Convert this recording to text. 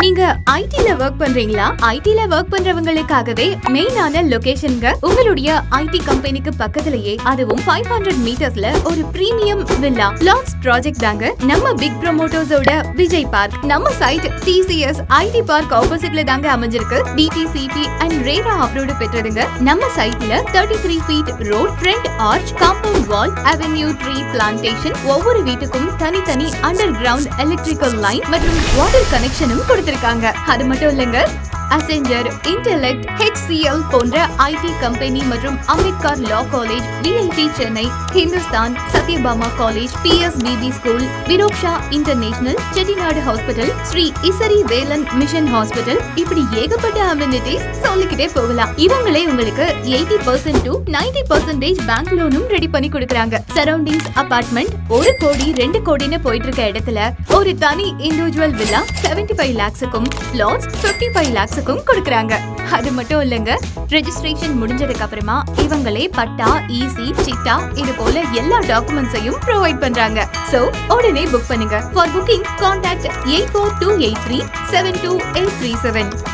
நீங்க ஐடில ஒர்க் பண்றீங்களா? ஐடில ஒர்க் பண்றவங்களுக்காகவே மெயினான லொகேஷன்ங்க உங்களுடைய ஐடி கம்பெனிக்கு பக்கத்திலேயே, அதுவும் 500 மீட்டர்ஸ்ல ஒரு பிரீமியம் வில்லா லாட்ஸ் ப்ராஜெக்ட் தாங்க நம்ம பிக் ப்ரோமோட்டர்ஸோட விஜய் பார்க். நம்ம சைட் TCS ஐடி பார்க் ஆப்போசிட்ல தாங்க அமைஞ்சிருக்கு. DTCP அண்ட் ரேரா அப்ரூவ்ட் பெற்றதுங்க. நம்ம சைட்ல 33 feet road, front arch, compound wall, avenue tree plantation, ஒவ்வொரு வீட்டுக்கும் தனித்தனி அண்டர் கிரவுண்ட் எலக்ட்ரிக்கல் லைன் மற்றும் வாட்டர் கனெக்ஷனும் கொடுத்திருக்காங்க. அது மட்டும் இல்லங்க, அசெஞ்சர், இன்டெலெக்ட், HCL போன்ற ஐடி கம்பெனி மற்றும் Ambedkar law college, VIT Chennai, Hindustan, Sathyabama college, PSBB school, Viroksha international, Chettinad hospital, Sri இசரி Velan mission hospital, இப்படி ஏகப்பட்ட அமெனிட்டிஸ் சொல்லிக்கிட்டே போகலாம். இவங்களே உங்களுக்கு 80% to 90% பேங்க் லோனும் ரெடி பண்ணி கொடுக்கறாங்க. சரௌண்டிங்ஸ் அபார்ட்மெண்ட் 1 கோடி 2 கோடின்னு போயிட்டு இருக்க இடத்துல ஒரு தனி இண்டிவிஜுவல் வில்லா 75 lakhsக்கும், பிளாட்ஸ் 55 lakhs கொடுக்கறாங்க. அது மட்டும் இல்லங்க, ரெஜிஸ்ட்ரேஷன் முடிஞ்சதுக்கு அப்புறமா இவங்களே பட்டா, EC, சிட்டா இது போல எல்லா டாக்குமெண்ட்ஸையும் ப்ரொவைட் பண்றாங்க. சோ உடனே புக் பண்ணுங்க. For booking contact 8428372837.